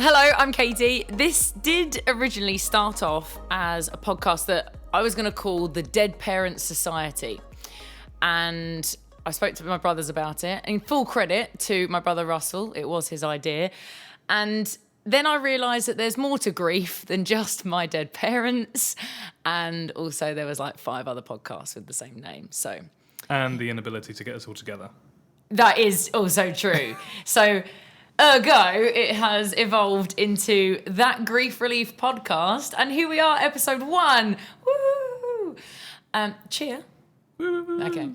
Hello, I'm Katie. This did originally start off as a podcast that I was going to call the Dead Parents Society. And I spoke to my brothers about it. In full credit to my brother Russell, it was his idea. And then I realised that there's more to grief than just my dead parents. And also there was like 5 other podcasts with the same name. And the inability to get us all together. That is also true. So, ergo, it has evolved into That Grief Relief Podcast. And here we are, episode 1. Woo! Cheer. Woo. Okay.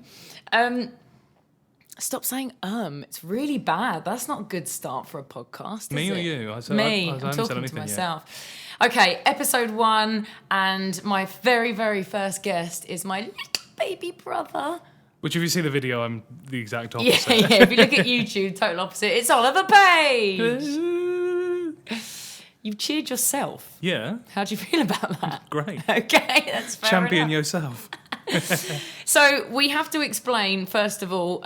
Stop saying It's really bad. That's not a good start for a podcast, Me is or it? you? I'm talking to myself. Yet. Okay, episode 1. And my very, very first guest is my little baby brother. Which, if you see the video, I'm the exact opposite. Yeah. If you look at YouTube, total opposite. It's Oliver Page. You've cheered yourself. Yeah. How do you feel about that? Great. Okay, that's fair Champion enough. yourself. So we have to explain, first of all,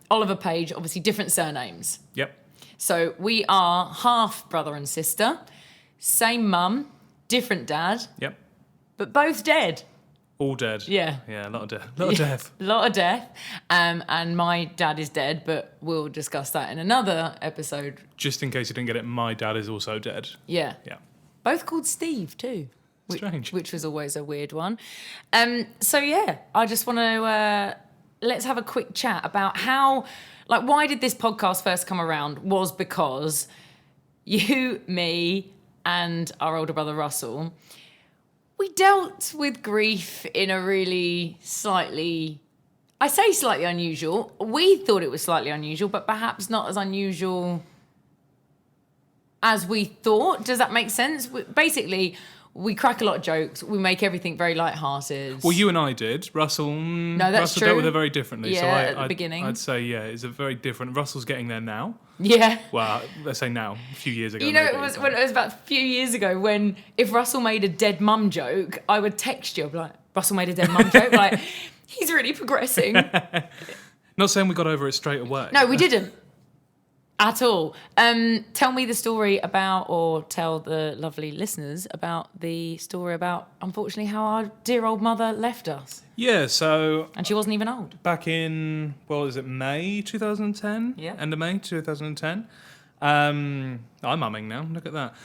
Oliver Page, obviously different surnames. Yep. So we are half brother and sister, same mum, different dad, Yep. but both dead. All dead. Yeah. Yeah, a lot of death. A lot of death. A lot of death. And my dad is dead, but we'll discuss that in another episode. Just in case you didn't get it, my dad is also dead. Yeah. Yeah. Both called Steve too. Strange. Which was always a weird one. So yeah, I just want to let's have a quick chat about how, like, why did this podcast first come around? Was because you, me, and our older brother Russell, we dealt with grief in a really slightly unusual. We thought it was slightly unusual, but perhaps not as unusual as we thought. Does that make sense? Basically, we crack a lot of jokes. We make everything very light-hearted. Well, you and I did. Russell, that's Russell true. dealt with it very differently. Yeah, so at the beginning. I'd say, yeah, it's a very different. Russell's getting there now. Yeah. Well, let's say now, a few years ago. You know, maybe, it was about a few years ago when if Russell made a dead mum joke, I would text you. I'd be like, Russell made a dead mum joke. Like, he's really progressing. Not saying we got over it straight away. No, we didn't. At all. Tell me the story about, or tell the lovely listeners about the story about, unfortunately, how our dear old mother left us. Yeah, so... And she wasn't even old. Back in, May 2010? Yeah. End of May 2010. I'm mumming now, look at that.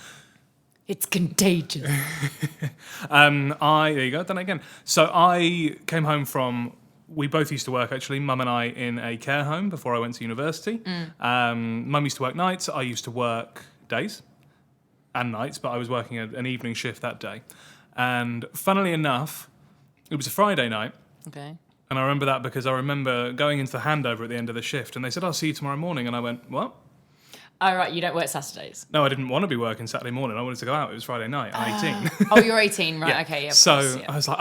It's contagious. There you go, done it again. So I came home from... We both used to work, actually, Mum and I, in a care home before I went to university. Mum used to work nights. I used to work days and nights, but I was working an evening shift that day. And funnily enough, it was a Friday night. Okay. And I remember that because I remember going into the handover at the end of the shift, and they said, I'll see you tomorrow morning. And I went, what? Oh, right, you don't work Saturdays. No, I didn't want to be working Saturday morning. I wanted to go out. It was Friday night. I'm 18. Oh, you're 18, right? Yeah. Okay, yeah. So course, yeah. I was like,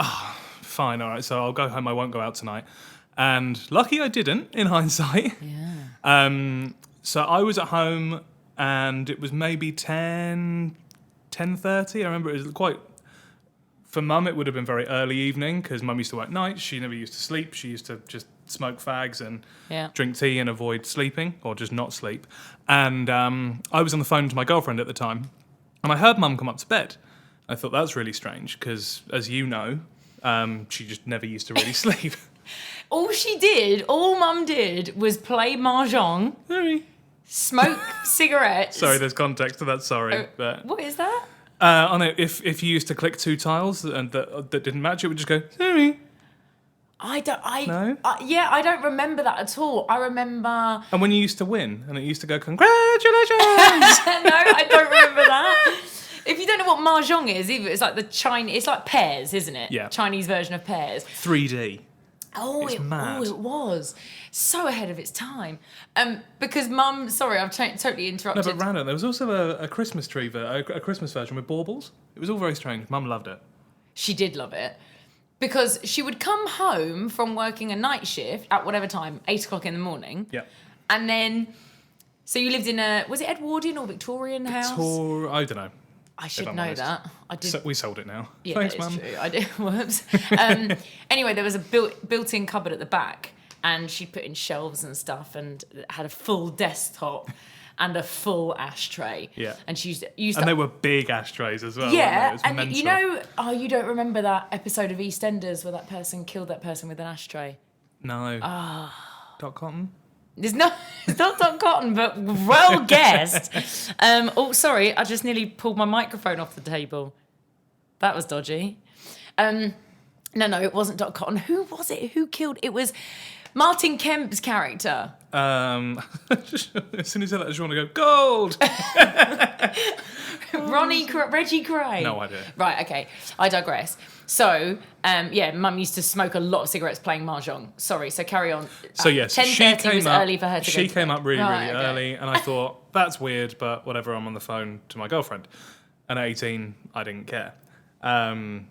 fine, all right, so I'll go home, I won't go out tonight. And lucky I didn't, in hindsight. Yeah. So I was at home, and it was maybe 10:30. I remember it was quite... For Mum, it would have been very early evening, because Mum used to work nights. She never used to sleep. She used to just smoke fags and drink tea and avoid sleeping, or just not sleep. And I was on the phone to my girlfriend at the time, and I heard Mum come up to bed. I thought, that's really strange, because, as you know... she just never used to really sleep. All Mum did was play mahjong, smoke cigarettes. Sorry, there's context to that, sorry. But what is that? I know, if you used to click 2 tiles and that didn't match, it would just go, sorry. No? I don't remember that at all. I remember... And when you used to win, and it used to go, congratulations! No, I don't remember that. If you don't know what mahjong is, either it's like it's like pairs, isn't it? Yeah. Chinese version of pairs. 3D. It's mad. Oh, it was. So ahead of its time. Because Mum, sorry, I've totally interrupted. No, but random. There was also a Christmas tree, a Christmas version with baubles. It was all very strange. Mum loved it. She did love it. Because she would come home from working a night shift at whatever time, 8 o'clock in the morning. Yeah. And then, so you lived in was it Edwardian or Victorian house? I don't know. I should know that. I did. So we sold it now. Yeah, Thanks, it's Mum. true. I did. Whoops. Anyway, there was a built-in cupboard at the back, and she put in shelves and stuff, and had a full desktop. and a full ashtray. Yeah. And she used And they were big ashtrays as well. yeah, weren't they? It was and mental. you know, you don't remember that episode of Eastenders where that person killed that person with an ashtray? No. Dot Cotton? It's not Dot Cotton, but well guessed. Oh, sorry, I just nearly pulled my microphone off the table. That was dodgy. No, it wasn't Dot Cotton. Who was it? Who killed? It was Martin Kemp's character. As soon as you said that, I just want to go, gold! Reggie Gray. No idea. Right, okay. I digress. So, Mum used to smoke a lot of cigarettes playing mahjong. Sorry, so carry on. So yes, 10:30 was early for her to go She to came bed. up really, Right, really okay. early, and I thought, that's weird, but whatever, I'm on the phone to my girlfriend. And at 18, I didn't care. I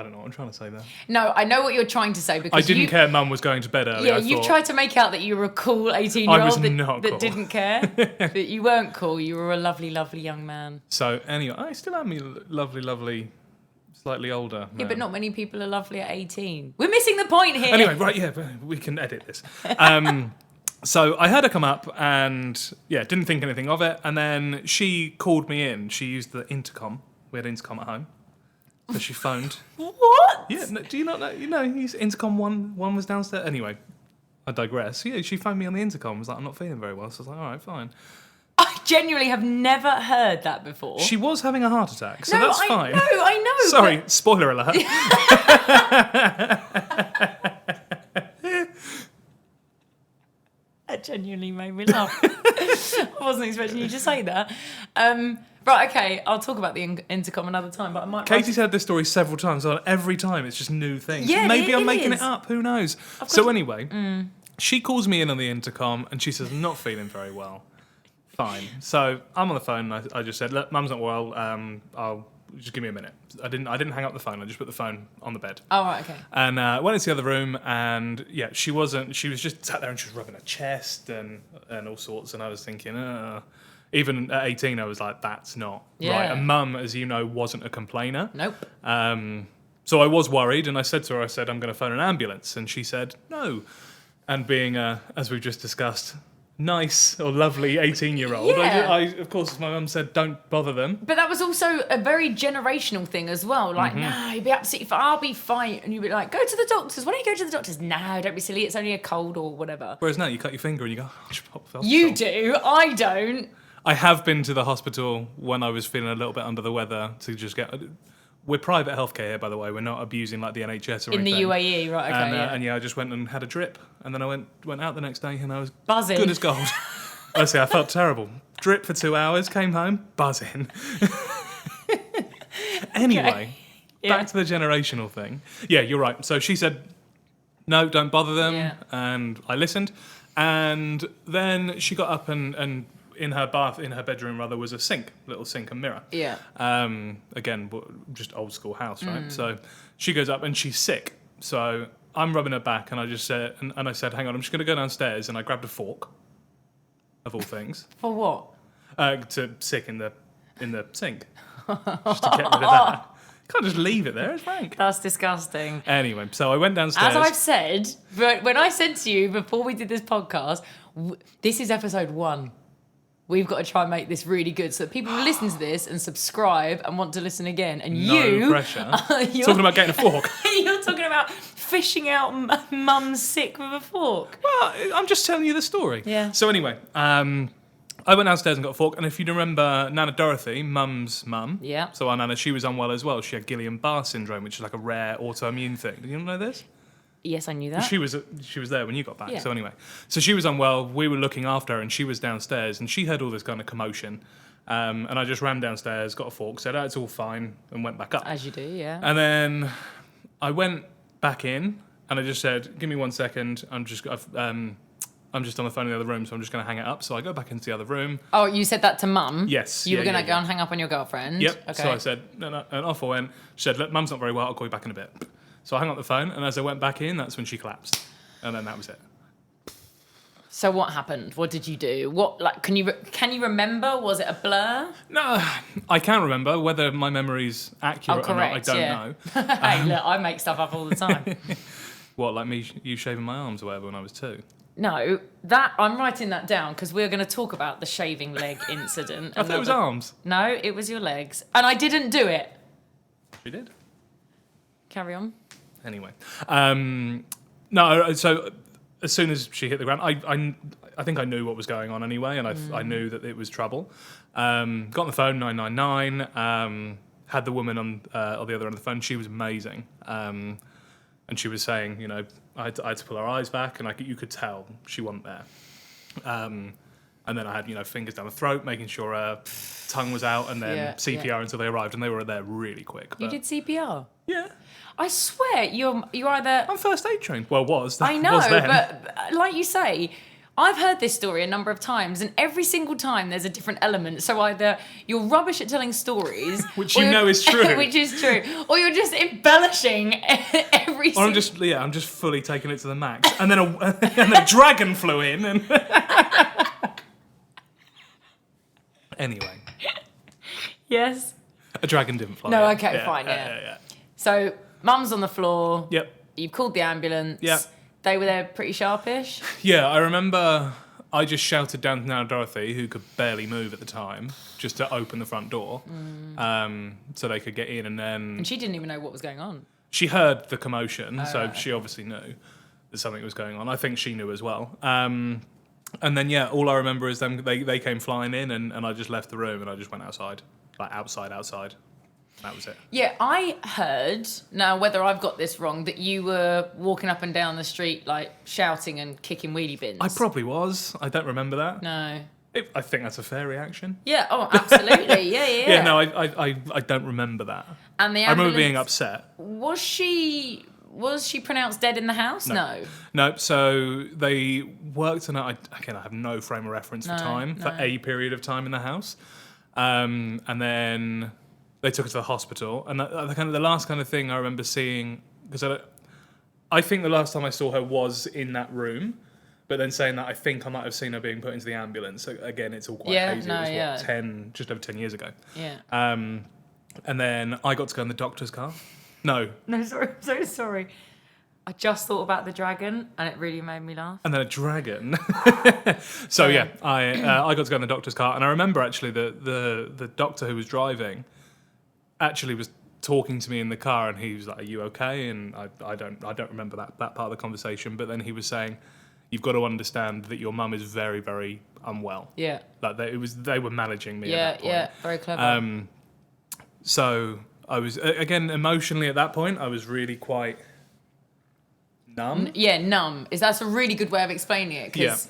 don't know what I'm trying to say there. No, I know what you're trying to say because I didn't care Mum was going to bed early. Yeah, I you thought, tried to make out that you were a cool 18-year-old I was not that cool. didn't care. That you weren't cool. You were a lovely, lovely young man. So anyway, I still am a lovely, slightly older man. Yeah, but not many people are lovely at 18. We're missing the point here. Anyway, right, yeah, we can edit this. So I heard her come up and, didn't think anything of it. And then she called me in. She used the intercom. We had intercom at home. So she phoned. What? Yeah, no, do you not know? You know, he's intercom one was downstairs. Anyway, I digress. Yeah, she phoned me on the intercom. Was like, I'm not feeling very well. So I was like, all right, fine. I genuinely have never heard that before. She was having a heart attack, so no, that's fine. I know. Sorry, spoiler alert. That genuinely made me laugh. I wasn't expecting you to say that. Right, okay, I'll talk about the intercom another time, but I might... Katie's had this story several times, so every time it's just new things. Yeah, Maybe I'm making is. it up, who knows? So anyway, she calls me in on the intercom and she says, I'm not feeling very well. Fine. So I'm on the phone and I just said, look, Mum's not well, I'll just give me a minute. I didn't hang up the phone, I just put the phone on the bed. Oh, right, okay. And went into the other room and she was just sat there and she was rubbing her chest and all sorts, and I was thinking, even at 18, I was like, that's not right. And Mum, as you know, wasn't a complainer. Nope. So I was worried, and I said to her, I'm going to phone an ambulance. And she said, no. And being, as we've just discussed, nice or lovely 18-year-old, Yeah. I of course, as my mum said, don't bother them. But that was also a very generational thing as well. Like, no, you'll be absolutely fine. I'll be fine. And you'd be like, go to the doctors. Why don't you go to the doctors? No, don't be silly. It's only a cold or whatever. Whereas now, you cut your finger and you go, I should pop to the hospital. You do. I don't. I have been to the hospital when I was feeling a little bit under the weather to just get... We're private healthcare here, by the way. We're not abusing like the NHS or In anything. the UAE, right, okay, and I just went and had a drip. And then I went out the next day and I was buzzing. Good as gold. Honestly, I felt terrible. Drip for 2 hours, came home, buzzing. Anyway, back to the generational thing. Yeah, you're right. So she said, no, don't bother them. Yeah. And I listened. And then she got up and in her bedroom, was a little sink and mirror. Yeah. Again, just old school house, right? So she goes up and she's sick. So I'm rubbing her back and I just said, and I said, hang on, I'm just going to go downstairs. And I grabbed a fork, of all things. For what? To sick in the sink. Just to get rid of that. Can't just leave it there, it's rank. That's disgusting. Anyway, so I went downstairs. As I've said, but when I said to you before we did this podcast, this is episode 1. We've got to try and make this really good so that people will listen to this and subscribe and want to listen again. And no pressure. Talking about getting a fork. You're talking about fishing out mum's sick with a fork. Well, I'm just telling you the story. Yeah. So anyway, I went downstairs and got a fork. And if you remember Nana Dorothy, Mum's mum. Yeah. So our Nana, she was unwell as well. She had Guillain-Barré syndrome, which is like a rare autoimmune thing. Did you know this? Yes, I knew that. She was there when you got back. Yeah. So anyway, so she was unwell. We were looking after her, and she was downstairs, and she heard all this kind of commotion. And I just ran downstairs, got a fork, said, "Oh, it's all fine," and went back up. As you do, yeah. And then I went back in, and I just said, "Give me 1 second. I'm just on the phone in the other room, so I'm just going to hang it up." So I go back into the other room. Oh, you said that to Mum? Yes. You were going to go and hang up on your girlfriend? Yep. Okay. So I said, no, and off I went. She said, "Look, Mum's not very well. I'll call you back in a bit." So I hung up the phone, and as I went back in, that's when she collapsed, and then that was it. So what happened? What did you do? Can you remember? Was it a blur? No, I can't remember whether my memory's accurate or not. I don't know. Hey, look, I make stuff up all the time. What, like you shaving my arms or whatever when I was 2? No, that I'm writing that down because we're going to talk about the shaving leg incident. I thought it was arms. No, it was your legs. And I didn't do it. You did? Carry on. Anyway. No, so as soon as she hit the ground, I think I knew what was going on anyway, and I knew that it was trouble. Got on the phone, 999, had the woman on the other end of the phone. She was amazing. And she was saying, I had to pull her eyes back, and you could tell she wasn't there. And then I had, fingers down the throat, making sure her tongue was out, and then CPR until they arrived, and they were there really quick. You did CPR? Yeah. I swear, you're either... I'm first aid trained. Well, was. I know, was then. but like you say, I've heard this story a number of times, and every single time there's a different element. So either you're rubbish at telling stories... which you know is true. Which is true. Or you're just embellishing every Or I'm just fully taking it to the max. And then a dragon flew in and... Anyway. Yes. A dragon didn't fly. No, in. okay, fine, yeah. Yeah. So, mum's on the floor. Yep. You've called the ambulance. Yep. They were there pretty sharpish. Yeah, I remember I just shouted down to Nana Dorothy, who could barely move at the time, just to open the front door so they could get in, and then... And she didn't even know what was going on. She heard the commotion, so she obviously knew that something was going on. I think she knew as well. And then, all I remember is they came flying in, and I just left the room, and I just went outside. Like, outside. That was it. Yeah, I heard, now whether I've got this wrong, that you were walking up and down the street, like, shouting and kicking wheelie bins. I probably was. I don't remember that. No. I think that's a fair reaction. Yeah, oh, absolutely. Yeah. Yeah, no, I don't remember that. And the I remember ambulance, being upset. Was she pronounced dead in the house? No. No, so they worked on it. I have no frame of reference for time, for a period of time in the house. And then they took her to the hospital. And the last kind of thing I remember seeing, because I think the last time I saw her was in that room. But then saying that, I think I might have seen her being put into the ambulance. So again, it's all quite hazy. It was, just over 10 years ago. Yeah. And then I got to go in the doctor's car. No, sorry, I'm so sorry. I just thought about the dragon, and it really made me laugh. and then a dragon. So I got to go in the doctor's car, and I remember actually the doctor who was driving actually was talking to me in the car, and he was like, "Are you okay?" And I don't remember that part of the conversation, but then he was saying, "You've got to understand that your mum is very, very unwell." Yeah. Like they were managing me. at that point. Yeah, very clever. So I was, again, emotionally at that point, I was really quite numb. Numb. That's a really good way of explaining it, because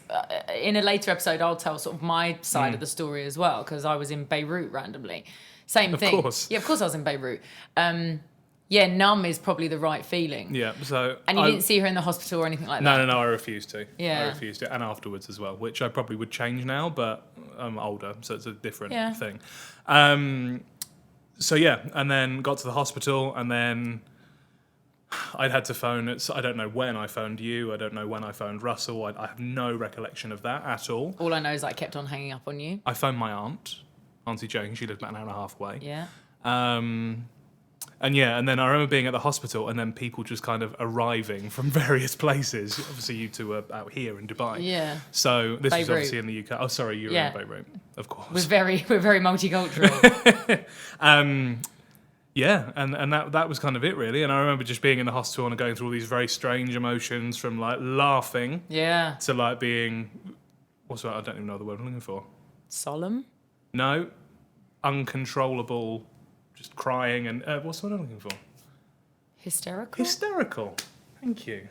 in a later episode I'll tell sort of my side of the story as well, because I was in Beirut randomly. Same thing. Of course. Yeah, of course I was in Beirut. Numb is probably the right feeling. Yeah, so... And you didn't see her in the hospital or anything like that? No, I refused to. Yeah. I refused to, and afterwards as well, which I probably would change now, but I'm older, so it's a different thing. So and then got to the hospital, and then I'd had to phone. I don't know when I phoned you. I don't know when I phoned Russell. I have no recollection of that at all. All I know is I kept on hanging up on you. I phoned my aunt, Auntie Jane. She lived about an hour and a half away. Yeah. And then I remember being at the hospital, and then people just kind of arriving from various places. Obviously, you two were out here in Dubai. Yeah. So this was Beirut. obviously in the UK. Oh, sorry, you were in Beirut, of course. We're very multicultural. And that was kind of it, really. And I remember just being in the hospital and going through all these very strange emotions, from like laughing to like being, what's that? I don't even know the word I'm looking for. Solemn? No, uncontrollable. Just crying and what's what I'm looking for? Hysterical. Thank you.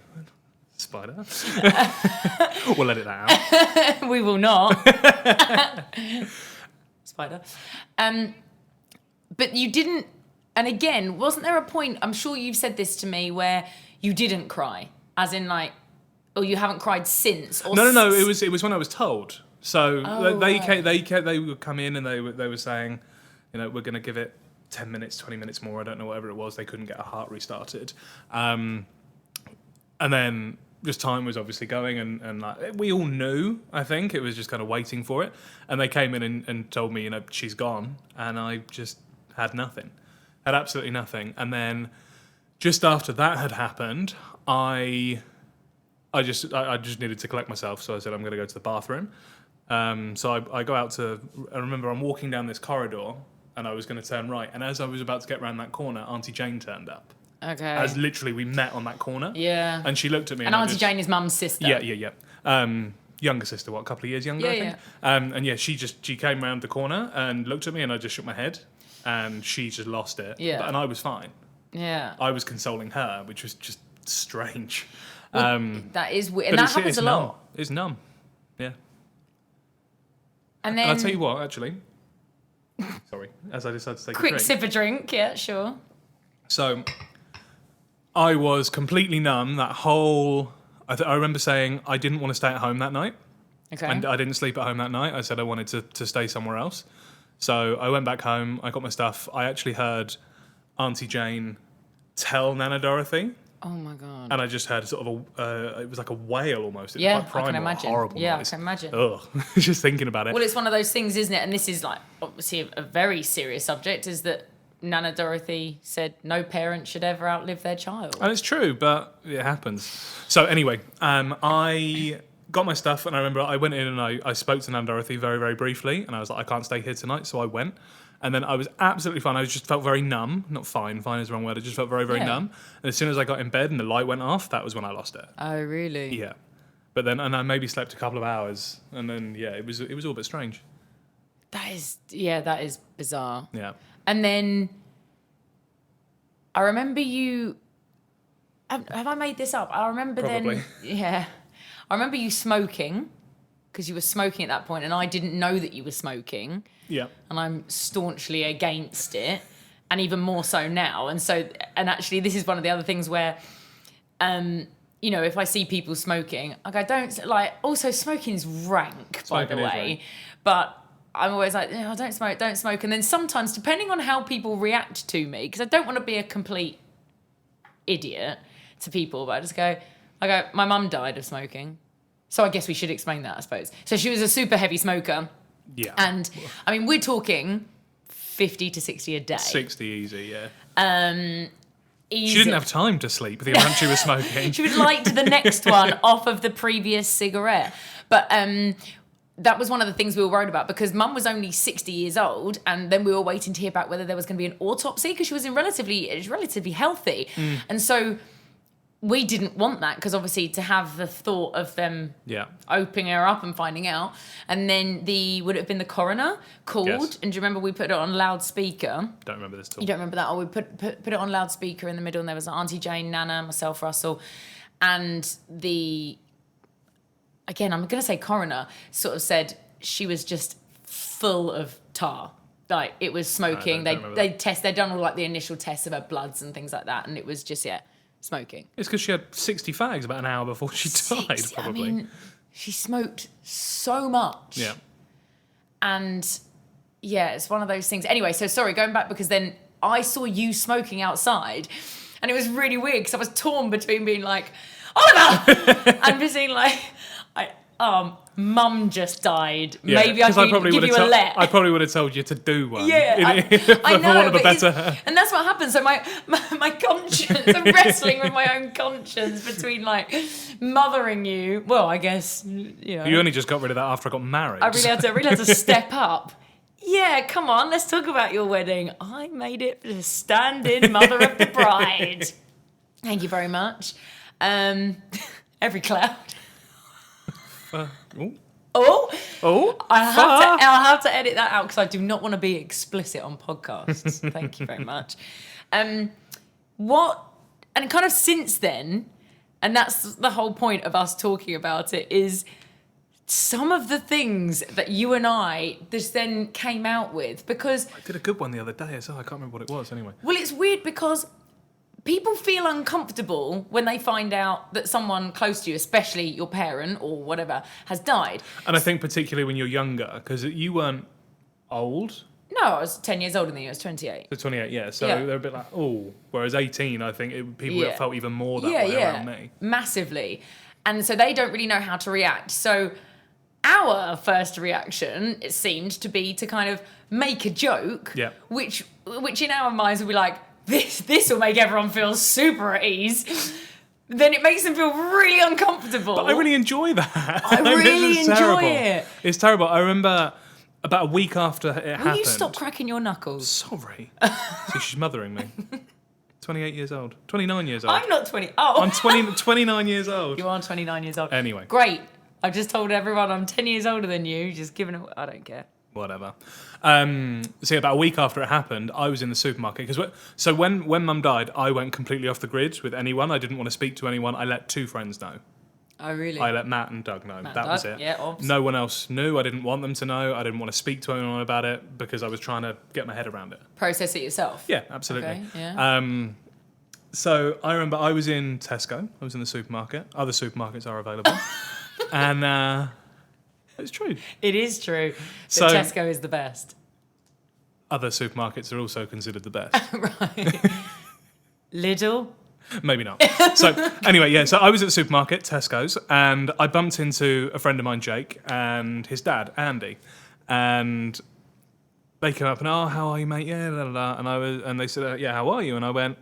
Spider. We'll edit that out. We will not. Spider. But you didn't. And again, wasn't there a point? I'm sure you've said this to me where you didn't cry, as in like, or you haven't cried since. Or No. It was when I was told. So they would come in and they were saying, we're going to give it 10 minutes, 20 minutes more, I don't know, whatever it was. They couldn't get a heart restarted. And then just time was obviously going, and like, we all knew, I think. It was just kind of waiting for it. And they came in and told me, she's gone. And I just had nothing. Had absolutely nothing. And then just after that had happened, I I just needed to collect myself, so I said I'm going to go to the bathroom. So I go out to. I remember I'm walking down this corridor, and I was going to turn right, and as I was about to get around that corner, Auntie Jane turned up. Okay. As literally we met on that corner. Yeah. And she looked at me. And Auntie Jane is Mum's sister. Yeah. Younger sister, a couple of years younger, I think. And she came round the corner and looked at me, and I just shook my head, and she just lost it. Yeah. And I was fine. Yeah. I was consoling her, which was just strange. Well, that is weird. And that happens a lot. Numb. It's numb. Yeah. And then... And I'll tell you what, actually. Sorry, as I decided to take a quick drink. sip of drink, yeah, sure. So, I was completely numb that whole... I remember saying I didn't want to stay at home that night. Okay. And I didn't sleep at home that night. I said I wanted to stay somewhere else. So I went back home, I got my stuff. I actually heard Auntie Jane tell Nana Dorothy. Oh my God. And I just heard sort of it was like a wail almost. It was Yeah, quite primal, I can imagine. horrible Yeah, noise. I can imagine. Ugh, just thinking about it. Well, it's one of those things, isn't it? And this is like obviously a very serious subject, is that Nana Dorothy said no parent should ever outlive their child. And it's true, but it happens. So anyway, I got my stuff, and I remember I went in and I spoke to Nana Dorothy very, very briefly, and I was like, I can't stay here tonight, so I went. And then I was absolutely fine. I just felt very numb. Not fine. Fine is the wrong word. I just felt very, very numb. And as soon as I got in bed and the light went off, that was when I lost it. Oh, really? Yeah. But then, and I maybe slept a couple of hours, and then it was all a bit strange. That is bizarre. Yeah. And then I remember you. Have I made this up? I remember Probably. then. Yeah. I remember you smoking, because you were smoking at that point, and I didn't know that you were smoking. Yeah. And I'm staunchly against it, and even more so now. And actually, this is one of the other things where, if I see people smoking, don't like. Also, smoking's rank, by the way. Rank. But I'm always like, don't smoke. And then sometimes, depending on how people react to me, because I don't want to be a complete idiot to people, but I just go, my mum died of smoking. So I guess we should explain that, I suppose. So she was a super heavy smoker. Yeah. And, I mean, we're talking 50 to 60 a day. 60 easy, yeah. Easy. She didn't have time to sleep the amount she was smoking. She would light the next one off of the previous cigarette. But that was one of the things we were worried about, because Mum was only 60 years old, and then we were waiting to hear back whether there was going to be an autopsy, because she was relatively healthy. And so we didn't want that, because obviously to have the thought of them opening her up and finding out. And then would it have been the coroner called? Yes. And do you remember we put it on loudspeaker? Don't remember this at all. You don't remember that? Oh, we put it on loudspeaker in the middle, and there was Auntie Jane, Nana, myself, Russell, and again, I'm going to say coroner, sort of said she was just full of tar. Like, it was smoking. They'd done all like the initial tests of her bloods and things like that, and it was just, smoking. It's because she had 60 fags about an hour before she died, probably. I mean, she smoked so much. Yeah. And it's one of those things. Anyway, so sorry, going back, because then I saw you smoking outside, and it was really weird, because I was torn between being like, Oliver! and being like, Mum just died. Yeah, maybe I can give you a let. I probably would have told you to do one. Yeah, I know. Want a better... And that's what happens. So my conscience, I'm wrestling with my own conscience between like mothering you. Well, I guess, You only just got rid of that after I got married. I really had to step up. Yeah, come on, let's talk about your wedding. I made it the stand-in mother of the bride. Thank you very much. Every cloud. I'll have to edit that out, because I do not want to be explicit on podcasts. Thank you very much. And kind of since then, and that's the whole point of us talking about it, is some of the things that you and I just then came out with, because I did a good one the other day as well. I can't remember what it was anyway. Well, it's weird, because people feel uncomfortable when they find out that someone close to you, especially your parent or whatever, has died. And I think particularly when you're younger, because you weren't old. No, I was 10 years older than you. I was 28. So 28, yeah. So they're a bit like, whereas 18, I think people felt even more that way around me. Massively. And so they don't really know how to react. So our first reaction, it seemed to be to kind of make a joke, which in our minds would be like, this will make everyone feel super at ease. then it makes them feel really uncomfortable. But I really enjoy that. I really It's enjoy terrible. it. It's terrible. I remember about a week after it happened. Will you stop cracking your knuckles? Sorry. See, she's mothering me. 28 years old. 29 years old. I'm not 20. Oh. I'm 29 years old. You are 29 years old. Anyway. Great. I've just told everyone I'm 10 years older than you. Just giving it. I don't care. Whatever. So about a week after it happened, I was in the supermarket because when Mum died, I went completely off the grid with anyone. I didn't want to speak to anyone. I let 2 friends know. Oh really? I let Matt and Doug know. That was it. Yeah, obviously. No one else knew. I didn't want them to know. I didn't want to speak to anyone about it because I was trying to get my head around it. Process it yourself. Yeah, absolutely. Okay, yeah. So I remember I was in Tesco. I was in the supermarket. Other supermarkets are available, and it's true. It is true. So- That Tesco is the best. Other supermarkets are also considered the best. Right. Lidl. Maybe not. So anyway, yeah. So I was at the supermarket, Tesco's, and I bumped into a friend of mine, Jake, and his dad, Andy, and they came up and, oh, how are you, mate? Yeah, la, la, la. And they said, yeah, how are you? And I went,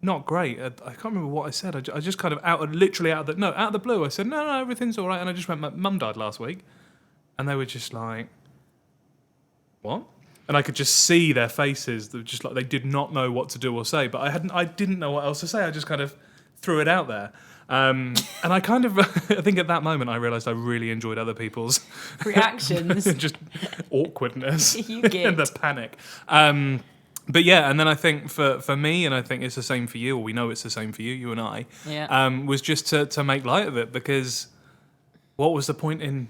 not great. I can't remember what I said. I just kind of literally out of the blue. I said, no, everything's all right. And I just went, my mum died last week, and they were just like, what? And I could just see their faces. They were just like they did not know what to do or say. But I didn't know what else to say. I just kind of threw it out there. And I kind of, I think at that moment I realised I really enjoyed other people's Reactions. just awkwardness You git. and the panic. But yeah, and then I think for me, and I think it's the same for you, or we know it's the same for you, you and I, was just to make light of it, because what was the point in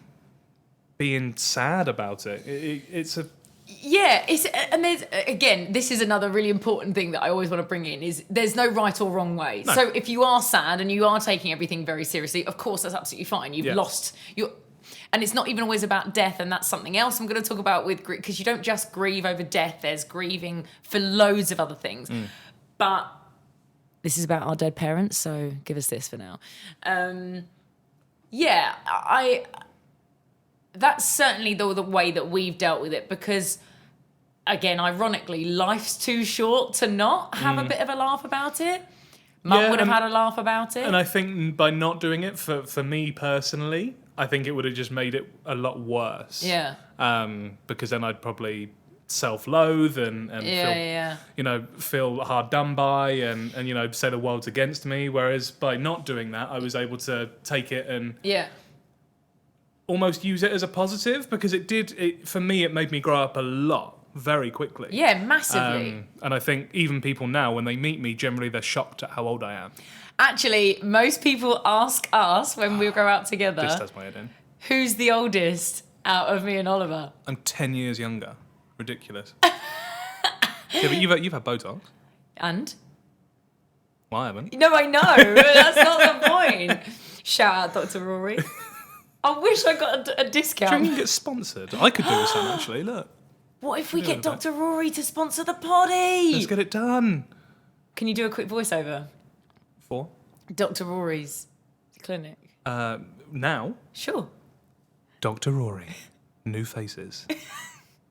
being sad about it? It's a... Yeah, and there's, again, this is another really important thing that I always want to bring in, is there's no right or wrong way. No. So if you are sad and you are taking everything very seriously, of course that's absolutely fine. You've lost your... And it's not even always about death, and that's something else I'm going to talk about with grief, because you don't just grieve over death, there's grieving for loads of other things. But this is about our dead parents, so give us this for now. That's certainly the way that we've dealt with it, because, again, ironically, life's too short to not have a bit of a laugh about it. Mum would have had a laugh about it. And I think by not doing it, for me personally, I think it would have just made it a lot worse. Yeah. Because then I'd probably self-loathe and feel hard done by and say the world's against me. Whereas by not doing that, I was able to take it and almost use it as a positive, because for me, it made me grow up a lot very quickly. Yeah, massively. And I think even people now, when they meet me, generally they're shocked at how old I am. Actually, most people ask us when we go out together, This does my head in. who's the oldest out of me and Oliver? I'm 10 years younger. Ridiculous. Yeah, but you've had Botox. And? Well, I haven't. No, I know. That's not the point. Shout out Dr. Rory. I wish I got a discount. Do you reckon get sponsored? I could do with some, actually. Look. What if we get Dr. Rory to sponsor the potty? Let's get it done. Can you do a quick voiceover? For? Dr. Rory's clinic. Now? Sure. Dr. Rory. New faces.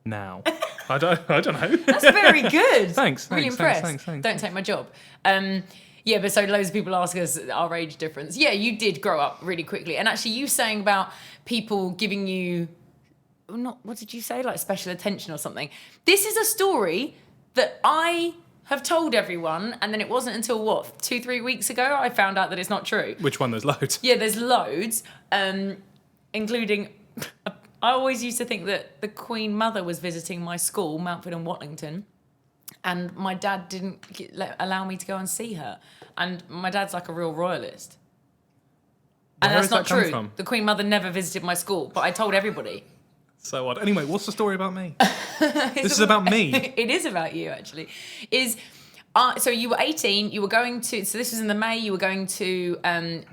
Now. I don't know. That's very good. Thanks. Really impressed. Thanks. Don't take my job. But so loads of people ask us our age difference. Yeah, you did grow up really quickly. And actually you saying about people giving you, what did you say? Like special attention or something. This is a story that I have told everyone, and then it wasn't until 2-3 weeks ago I found out that it's not true. Which one? There's loads. Yeah, there's loads, including... I always used to think that the Queen Mother was visiting my school, Mountford and Watlington, and my dad didn't allow me to go and see her. And my dad's like a real royalist. And Where that's has not that come true. from? The Queen Mother never visited my school, but I told everybody. So odd. Anyway, what's the story about me? This is about me. It is about you, actually. So you were 18, you were going to... So this was in the May, you were going to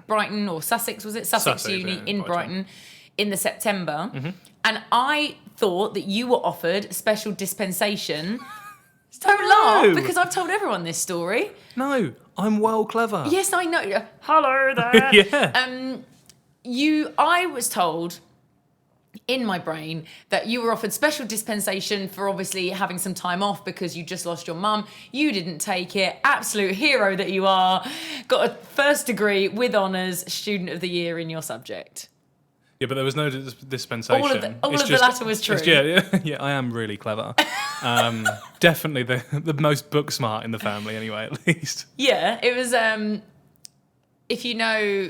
Brighton or Sussex, was it? Sussex Uni in Brighton in the September. Mm-hmm. And I thought that you were offered special dispensation. Don't laugh, because I've told everyone this story. No, I'm well clever. Yes, I know. Hello there. Yeah. I was told in my brain that you were offered special dispensation for obviously having some time off because you just lost your mum. You didn't take it. Absolute hero that you are. Got a first degree with honours, student of the year in your subject. Yeah, but there was no dispensation. All of the latter was true. Yeah, I am really clever. Definitely the most book smart in the family anyway, at least. Yeah, it was, if you know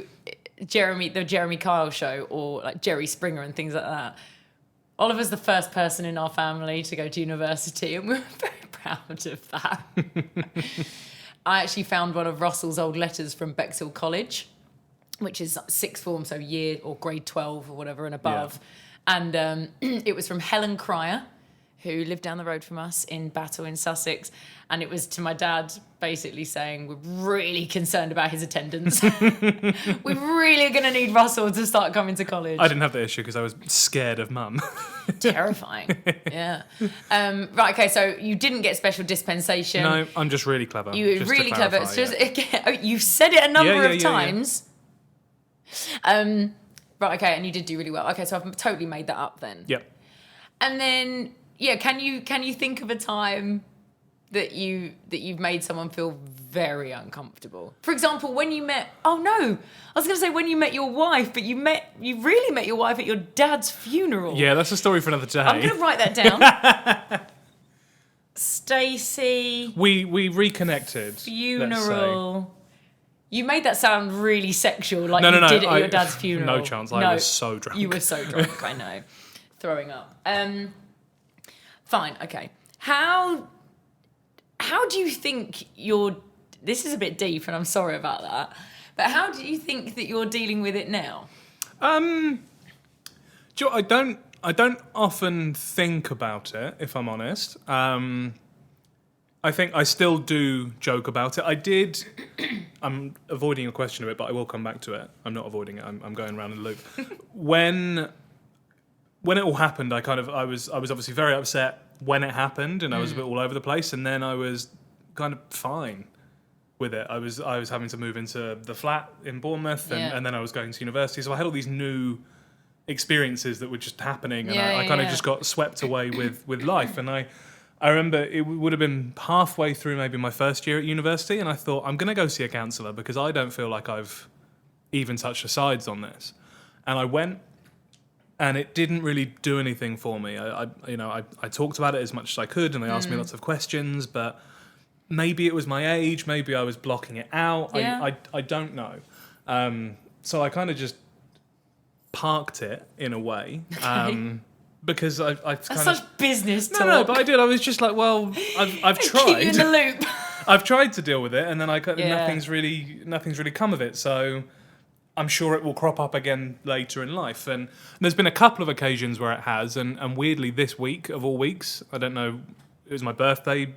the Jeremy Kyle show or like Jerry Springer and things like that, Oliver's the first person in our family to go to university and we're very proud of that. I actually found one of Russell's old letters from Bexhill College, which is sixth form, so year or grade 12 or whatever and above. Yeah. And it was from Helen Cryer, who lived down the road from us in Battle in Sussex. And it was to my dad basically saying, we're really concerned about his attendance. We're really going to need Russell to start coming to college. I didn't have the issue because I was scared of mum. Terrifying. Yeah. Right, okay, so you didn't get special dispensation. No, I'm just really clever. You were really clever. It's just, you've said it a number of times. Yeah. Right, okay, and you did do really well. Okay, so I've totally made that up then. Yep. And then, can you think of a time that you've made someone feel very uncomfortable? For example, when you met when you met your wife, but you really met your wife at your dad's funeral. Yeah, that's a story for another day. I'm gonna write that down. Stacey. We reconnected. Funeral. You made that sound really sexual, like no, did it at your dad's funeral. No chance. I was so drunk. You were so drunk, I know. Throwing up. Fine, okay. How do you think this is a bit deep and I'm sorry about that, but how do you think that you're dealing with it now? Joe, I don't often think about it, if I'm honest. I think I still do joke about it. I'm avoiding your question a bit, but I will come back to it. I'm not avoiding it. I'm going around in the loop. When it all happened, I was obviously very upset when it happened, and I was a bit all over the place. And then I was kind of fine with it. I was having to move into the flat in Bournemouth, and then I was going to university. So I had all these new experiences that were just happening, and I kind of just got swept away with life. And I remember it would have been halfway through maybe my first year at university, and I thought, I'm going to go see a counsellor because I don't feel like I've even touched the sides on this. And I went, and it didn't really do anything for me. I talked about it as much as I could, and they asked me lots of questions, but maybe it was my age, maybe I was blocking it out. Yeah. I don't know. So I kind of just parked it in a way. Okay. Because I've That's such business talk. No, but I did. I was just like, well, I've tried. Keep you in the loop. I've tried to deal with it, and then nothing's really come of it. So I'm sure it will crop up again later in life. And there's been a couple of occasions where it has, and weirdly this week of all weeks, I don't know, it was my birthday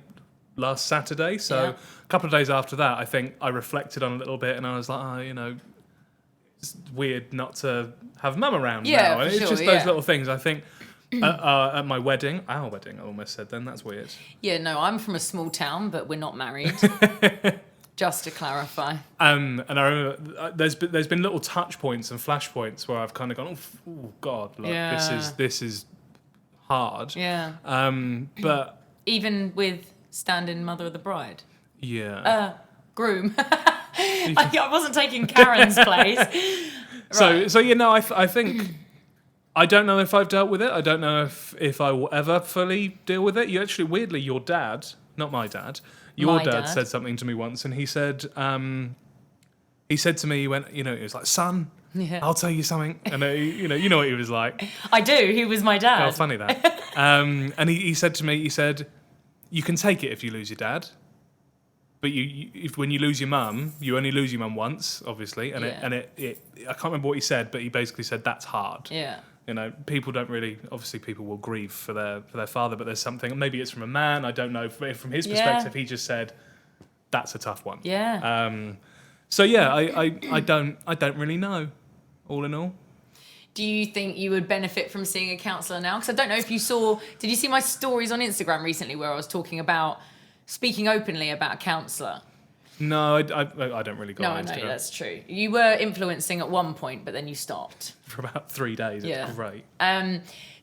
last Saturday. So a couple of days after that, I think I reflected on it a little bit, and I was like, it's weird not to have mum around now. And it's just those little things. I think. At my wedding, our wedding, I almost said then, that's weird. Yeah, no, I'm from a small town, but we're not married. Just to clarify. And I remember there's been little touch points and flash points where I've kind of gone, oh God, this is hard. Yeah. But even with stand-in mother of the bride. Yeah. Groom. I wasn't taking Karen's place. Right. So I think. I don't know if I've dealt with it. I don't know if I will ever fully deal with it. Weirdly, your dad, not my dad, your dad said something to me once, and he said to me, he went, he was like, son, I'll tell you something. And you know what he was like. I do. He was my dad. How funny that. And he said to me, you can take it if you lose your dad, but when you lose your mum, you only lose your mum once, obviously. And I can't remember what he said, but he basically said that's hard. Yeah. People don't really. Obviously, people will grieve for their father, but there's something. Maybe it's from a man. I don't know. From his perspective, he just said that's a tough one. Yeah. I don't really know. All in all. Do you think you would benefit from seeing a counsellor now? Because I don't know if you saw. Did you see my stories on Instagram recently where I was speaking openly about a counsellor? No, I don't really go No, on I know, Instagram. that's true. You were influencing at one point, but then you stopped. For about 3 days. Yeah. It's great.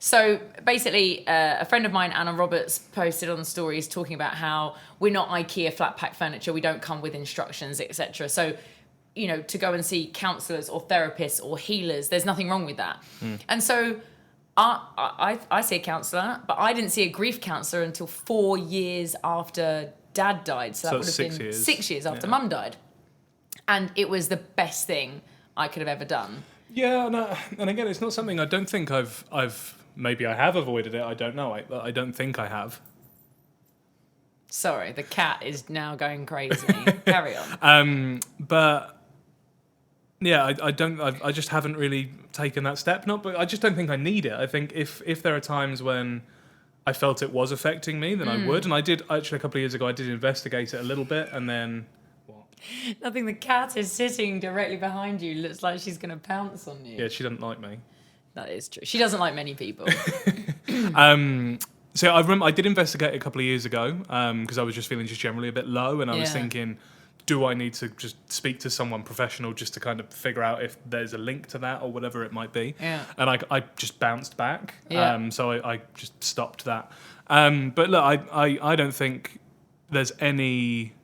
So basically, a friend of mine, Anna Roberts, posted on stories talking about how we're not IKEA flat pack furniture. We don't come with instructions, etc. So, to go and see counsellors or therapists or healers, there's nothing wrong with that. And so I see a counsellor, but I didn't see a grief counsellor until 4 years after Dad died. So that would have 6 been years. 6 years after Mum died. And it was the best thing I could have ever done. Yeah, and again, it's not something I don't think I've maybe I have avoided it. I don't know. I don't think I have. Sorry, the cat is now going crazy. Carry on. But yeah, I just haven't really taken that step. But I just don't think I need it. I think if there are times when I felt it was affecting me, then I would. And I did actually a couple of years ago. I did investigate it a little bit, and then. Nothing. The cat is sitting directly behind you. Looks like she's going to pounce on you. Yeah, she doesn't like me. That is true. She doesn't like many people. So I remember I did investigate a couple of years ago because I was just feeling just generally a bit low, and I was thinking, do I need to just speak to someone professional just to kind of figure out if there's a link to that or whatever it might be? Yeah. And I just bounced back. Yeah. So I just stopped that. But look, I don't think there's any.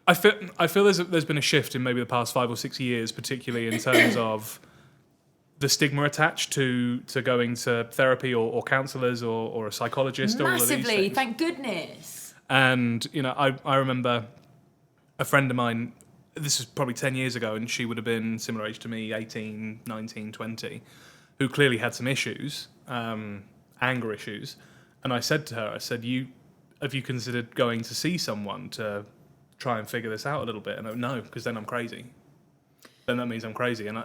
I feel there's been a shift in maybe the past 5 or 6 years, particularly in terms of the stigma attached to going to therapy or counsellors or a psychologist. Or all of these Massively, things. thank goodness. And I remember a friend of mine. This is probably 10 years ago, and she would have been similar age to me, 18, 19, 20, who clearly had some issues, anger issues. And I said to her, have you considered going to see someone to try and figure this out a little bit? And no, because then I'm crazy. Then that means I'm crazy. And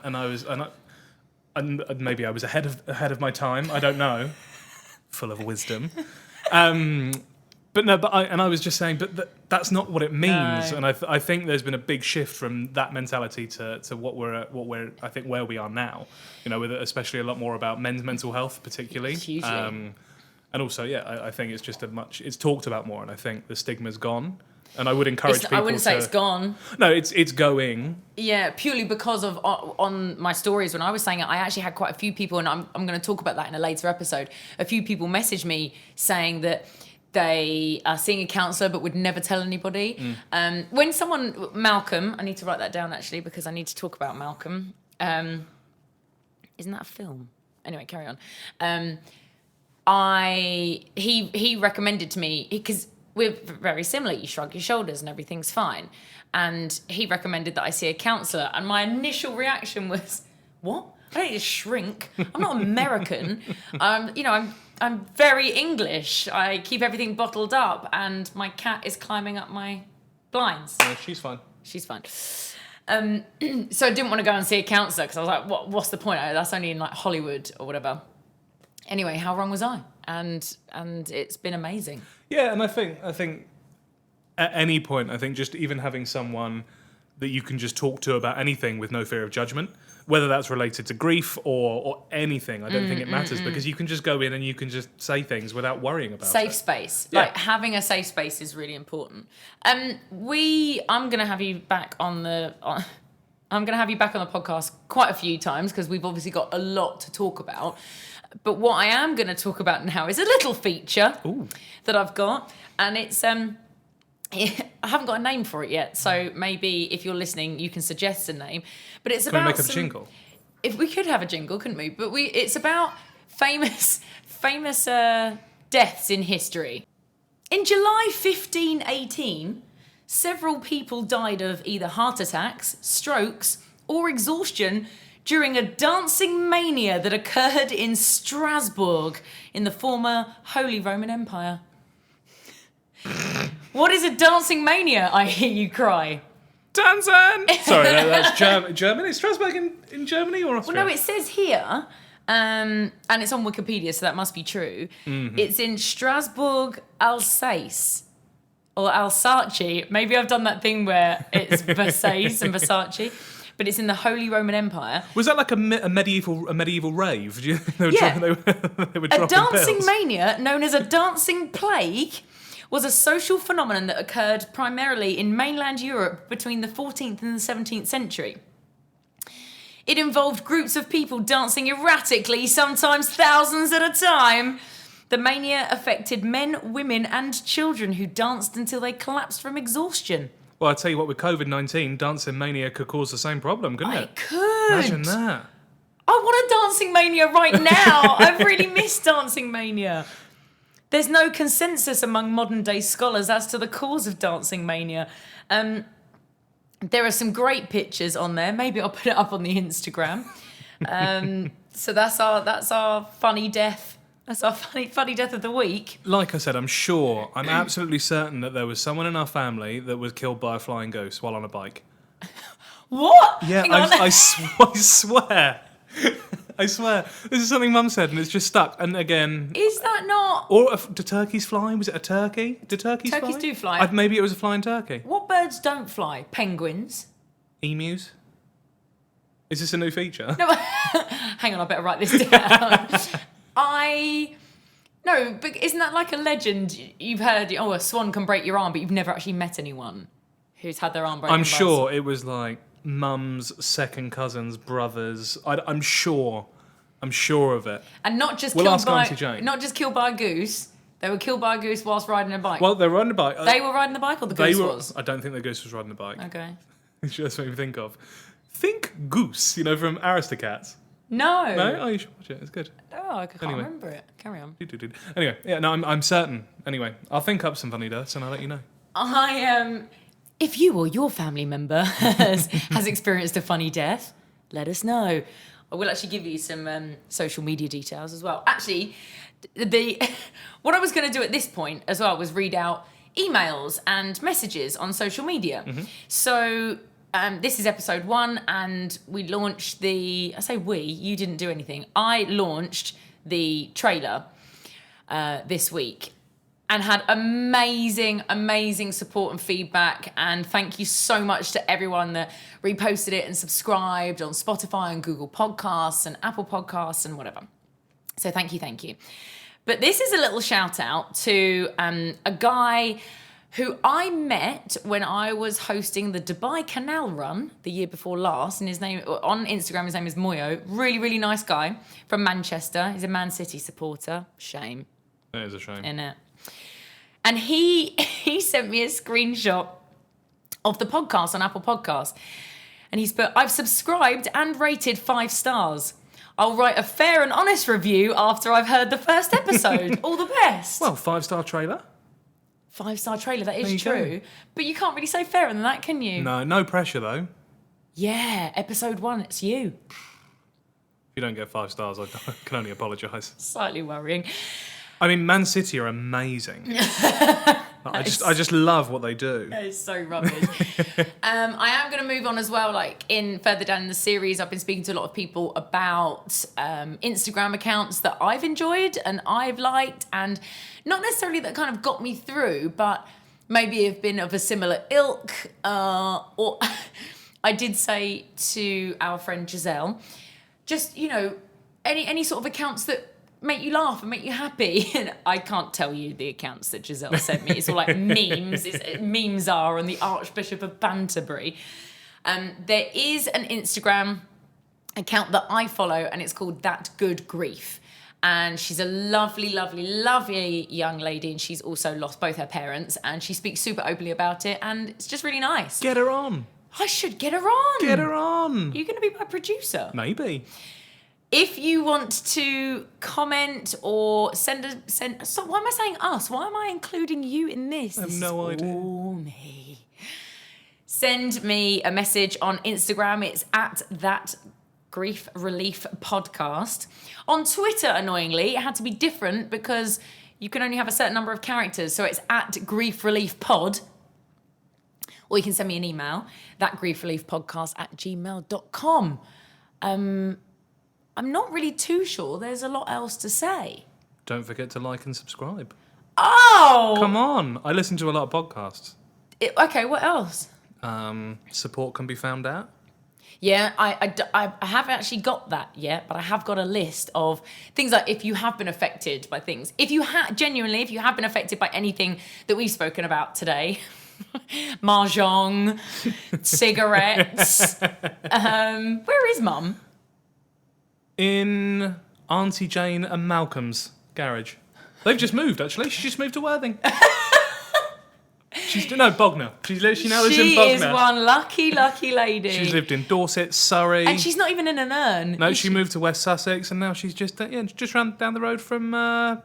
maybe I was ahead of my time. I don't know. Full of wisdom. I was just saying, but that's not what it means. No. And I think there's been a big shift from that mentality to what we're I think where we are now. With especially a lot more about men's mental health, particularly. Hugely. And also, I think it's just it's talked about more, and I think the stigma's gone. And I would encourage people. I wouldn't say it's gone. No, it's going. Yeah, purely because of on my stories when I was saying it, I actually had quite a few people, and I'm going to talk about that in a later episode. A few people messaged me saying that they are seeing a counsellor but would never tell anybody. When Malcolm, I need to write that down actually because I need to talk about Malcolm. Isn't that a film? Anyway, carry on. He recommended to me because we're very similar. You shrug your shoulders and everything's fine. And he recommended that I see a counsellor. And my initial reaction was, what? I don't need to shrink. I'm not American. I'm very English. I keep everything bottled up. And my cat is climbing up my blinds. Yeah, she's fine. She's fine. So I didn't want to go and see a counsellor because I was like, what's the point? That's only in like Hollywood or whatever. Anyway, how wrong was I? And it's been amazing. Yeah, and I think at any point, I think just even having someone that you can just talk to about anything with no fear of judgment, whether that's related to grief or anything, I don't think it matters because you can just go in and you can just say things without worrying about it. Safe space. Yeah. Like having a safe space is really important. I'm going to have you back on the podcast quite a few times because we've obviously got a lot to talk about. But what I am going to talk about now is a little feature that I've got. And it's, I haven't got a name for it yet. So maybe if you're listening, you can suggest a name. But it's about... Can we make a jingle? If we could have a jingle, couldn't we? But it's about famous deaths in history. In July 1518, several people died of either heart attacks, strokes, or exhaustion during a dancing mania that occurred in Strasbourg in the former Holy Roman Empire. What is a dancing mania, I hear you cry? Dancing! Sorry, that's Germany. Is Strasbourg in Germany or Austria? Well, no, it says here, and it's on Wikipedia, so that must be true. Mm-hmm. It's in Strasbourg, Alsace. Or Alsace. Maybe I've done that thing where it's Versailles and Versace. But it's in the Holy Roman Empire. Was that like a medieval rave? They were yeah. they were a dancing pills? mania known as a dancing plague was a social phenomenon that occurred primarily in mainland Europe between the 14th and the 17th century. It involved groups of people dancing erratically, sometimes thousands at a time. The mania affected men, women, and children who danced until they collapsed from exhaustion. Well, I tell you what, with COVID-19, dancing mania could cause the same problem, couldn't it? It could. Imagine that. I want a dancing mania right now. I've really missed dancing mania. There's no consensus among modern day scholars as to the cause of dancing mania. There are some great pictures on there. Maybe I'll put it up on the Instagram. So that's our funny death. That's our funny death of the week. Like I said, I'm absolutely certain that there was someone in our family that was killed by a flying ghost while on a bike. What? Yeah, Hang on. I swear. I swear. This is something Mum said and it's just stuck. And again... Is that not... Or do turkeys fly? Was it a turkey? Do turkeys fly? Turkeys do fly. Maybe it was a flying turkey. What birds don't fly? Penguins. Emus? Is this a new feature? No, hang on, I better write this down. No, but isn't that like a legend? You've heard, a swan can break your arm, but you've never actually met anyone who's had their arm broken. I'm sure it was like mum's second cousins, brothers. I'm sure of it. And not just We'll killed ask Auntie Jane. Not just killed by a goose. They were killed by a goose whilst riding a bike. Well, they were riding a bike. They were riding the bike, or the goose was? I don't think the goose was riding the bike. Okay. It's just what you think of. Think Goose, from Aristocats. No. No? Oh, you should watch it. It's good. Oh, I can't remember it. Carry on. Anyway, yeah, no, I'm certain. Anyway, I'll think up some funny deaths and I'll let you know. If you or your family member has experienced a funny death, let us know. I will actually give you some social media details as well. Actually, what I was going to do at this point as well was read out emails and messages on social media. Mm-hmm. So this is episode 1, and we launched I say we, you didn't do anything. I launched the trailer this week and had amazing support and feedback. And thank you so much to everyone that reposted it and subscribed on Spotify and Google Podcasts and Apple Podcasts and whatever. So thank you. But this is a little shout out to a guy who I met when I was hosting the Dubai Canal Run the year before last. And his name on Instagram, his name is Moyo. Really, really nice guy from Manchester. He's a Man City supporter. Shame. That is a shame. Innit? And he sent me a screenshot of the podcast on Apple Podcasts. And he's put, I've subscribed and rated 5 stars. I'll write a fair and honest review after I've heard the first episode. All the best. Well, 5-star trailer. 5-star trailer, that is true. Go. But you can't really say fairer than that, can you? No pressure though. Yeah, episode 1, it's you. If you don't get 5 stars, I can only apologise. Slightly worrying. I mean, Man City are amazing. I just love what they do. That is so rubbish. I am going to move on as well. Further down in the series, I've been speaking to a lot of people about Instagram accounts that I've enjoyed and I've liked, and not necessarily that kind of got me through, but maybe have been of a similar ilk. Or I did say to our friend Giselle, just, any sort of accounts that make you laugh and make you happy. And I can't tell you the accounts that Giselle sent me. It's all like memes. Memes are on the Archbishop of Banterbury. There is an Instagram account that I follow, and it's called That Good Grief. And she's a lovely young lady, and she's also lost both her parents, and she speaks super openly about it, and it's just really nice. Get her on. I should get her on. Get her on. You're going to be my producer. Maybe. If you want to comment or send. So why am I saying us? Why am I including you in this? I have no idea. All me. Send me a message on Instagram. It's at That Grief Relief Podcast. On Twitter, annoyingly, it had to be different because you can only have a certain number of characters. So it's at Grief Relief Pod. Or you can send me an email, thatgriefreliefpodcast@gmail.com. I'm not really too sure there's a lot else to say. Don't forget to like and subscribe. Oh! Come on. I listen to a lot of podcasts. Okay, what else? Support can be found out. Yeah, I haven't actually got that yet, but I have got a list of things like if you have been affected by things. If you have been affected by anything that we've spoken about today, mahjong, cigarettes. Where is Mum? In Auntie Jane and Malcolm's garage. They've just moved, actually. She just moved to Worthing. Bognor. She now lives in Bognor. She is one lucky lady. She's lived in Dorset, Surrey. And she's not even in an urn. No, she moved to West Sussex, and now she's just down the road from I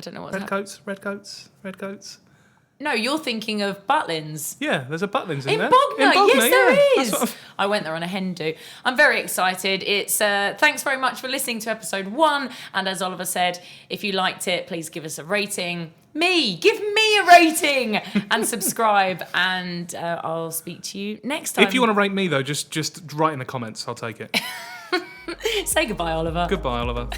don't know what's Redcoats. No, you're thinking of Butlins. Yeah, there's a Butlins in there. Bognor, yes, there is. That's I went there on a hen do. I'm very excited. It's thanks very much for listening to episode 1. And as Oliver said, if you liked it, please give us a rating. Give me a rating and subscribe. And I'll speak to you next time. If you want to rate me, though, just write in the comments. I'll take it. Say goodbye, Oliver. Goodbye, Oliver.